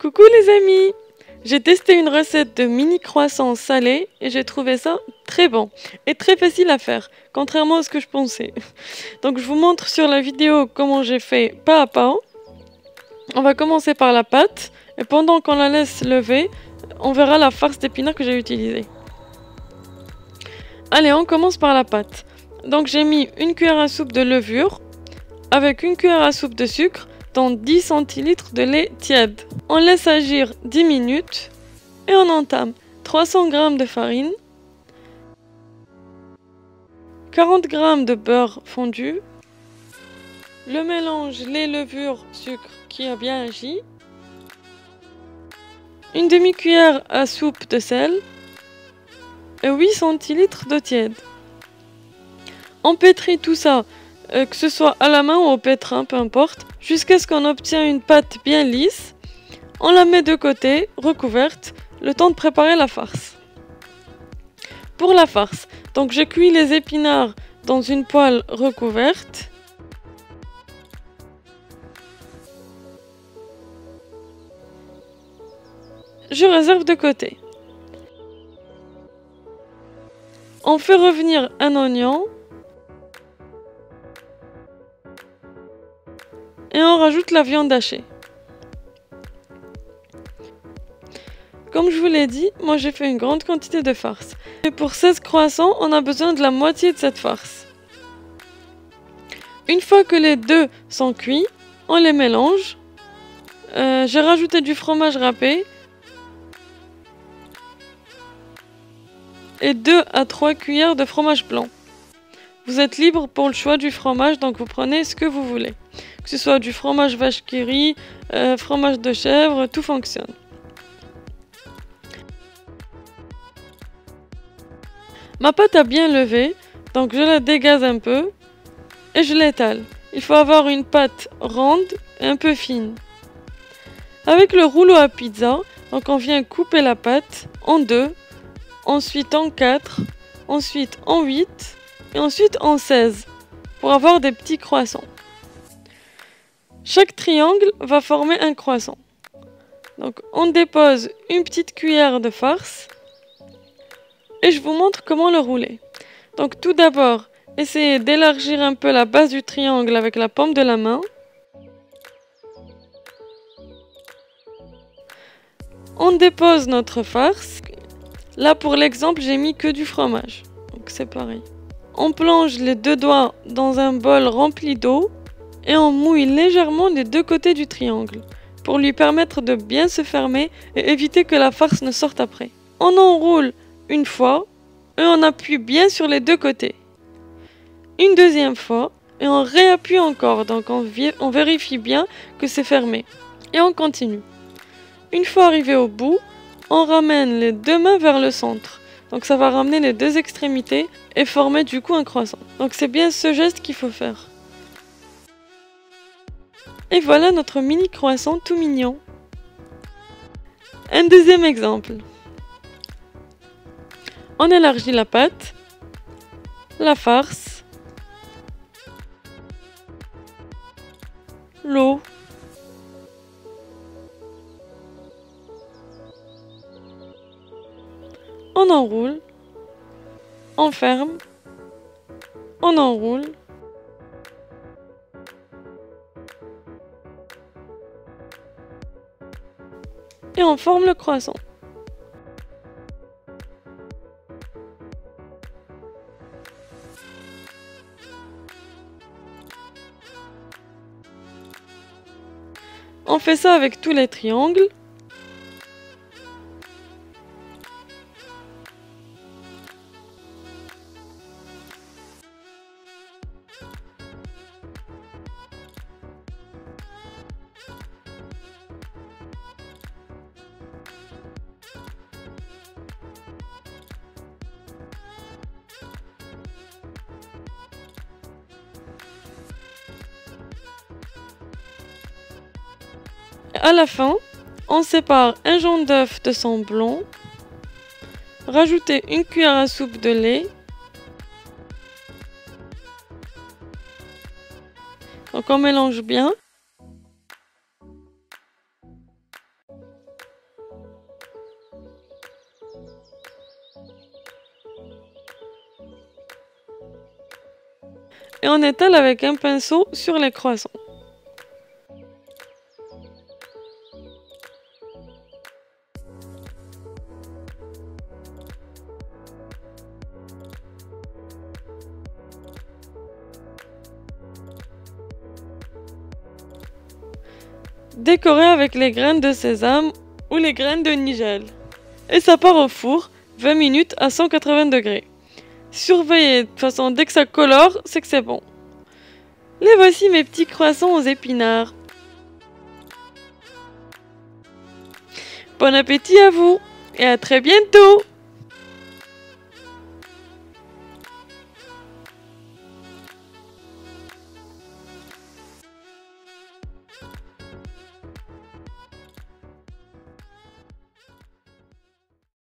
Coucou les amis! J'ai testé une recette de mini croissants salés et j'ai trouvé ça très bon et très facile à faire, contrairement à ce que je pensais. Donc je vous montre sur la vidéo comment j'ai fait pas à pas. On va commencer par la pâte et pendant qu'on la laisse lever, on verra la farce d'épinards que j'ai utilisée. Allez, on commence par la pâte. Donc j'ai mis une cuillère à soupe de levure avec une cuillère à soupe de sucre dans 10 centilitres de lait tiède. On laisse agir 10 minutes et on entame 300 g de farine, 40 g de beurre fondu, le mélange lait, levure, sucre qui a bien agi, une demi-cuillère à soupe de sel et 8 centilitres d'eau tiède. On pétrit tout ça, que ce soit à la main ou au pétrin, peu importe, jusqu'à ce qu'on obtient une pâte bien lisse. On la met de côté, recouverte, le temps de préparer la farce. Pour la farce, donc je cuis les épinards dans une poêle recouverte. Je réserve de côté. On fait revenir un oignon. Et on rajoute la viande hachée. Comme je vous l'ai dit, moi j'ai fait une grande quantité de farce. Et pour 16 croissants, on a besoin de la moitié de cette farce. Une fois que les deux sont cuits, on les mélange. J'ai rajouté du fromage râpé. Et 2 à 3 cuillères de fromage blanc. Vous êtes libre pour le choix du fromage, donc vous prenez ce que vous voulez. Que ce soit du fromage vache qui rit, fromage de chèvre, tout fonctionne. Ma pâte a bien levé, donc je la dégaze un peu et je l'étale. Il faut avoir une pâte ronde et un peu fine. Avec le rouleau à pizza, donc on vient couper la pâte en 2, ensuite en 4, ensuite en 8 et ensuite en 16 pour avoir des petits croissants. Chaque triangle va former un croissant. Donc on dépose une petite cuillère de farce et je vous montre comment le rouler. Donc tout d'abord, essayez d'élargir un peu la base du triangle avec la paume de la main. On dépose notre farce. Là pour l'exemple, j'ai mis que du fromage. Donc c'est pareil. On plonge les deux doigts dans un bol rempli d'eau et on mouille légèrement les deux côtés du triangle pour lui permettre de bien se fermer et éviter que la farce ne sorte après. On enroule une fois et on appuie bien sur les deux côtés. Une deuxième fois et on réappuie encore, donc on vérifie bien que c'est fermé. Et on continue. Une fois arrivé au bout, on ramène les deux mains vers le centre. Donc ça va ramener les deux extrémités et former du coup un croissant. Donc c'est bien ce geste qu'il faut faire. Et voilà notre mini croissant tout mignon. Un deuxième exemple. On élargit la pâte, la farce, l'eau, on enroule, on ferme, on enroule, et on forme le croissant. On fait ça avec tous les triangles. À la fin, on sépare un jaune d'œuf de son blanc, rajoutez une cuillère à soupe de lait, donc on mélange bien, et on étale avec un pinceau sur les croissants. Décorer avec les graines de sésame ou les graines de nigel. Et ça part au four, 20 minutes à 180 degrés. Surveillez, de toute façon, dès que ça colore, c'est que c'est bon. Les voici mes petits croissants aux épinards. Bon appétit à vous et à très bientôt!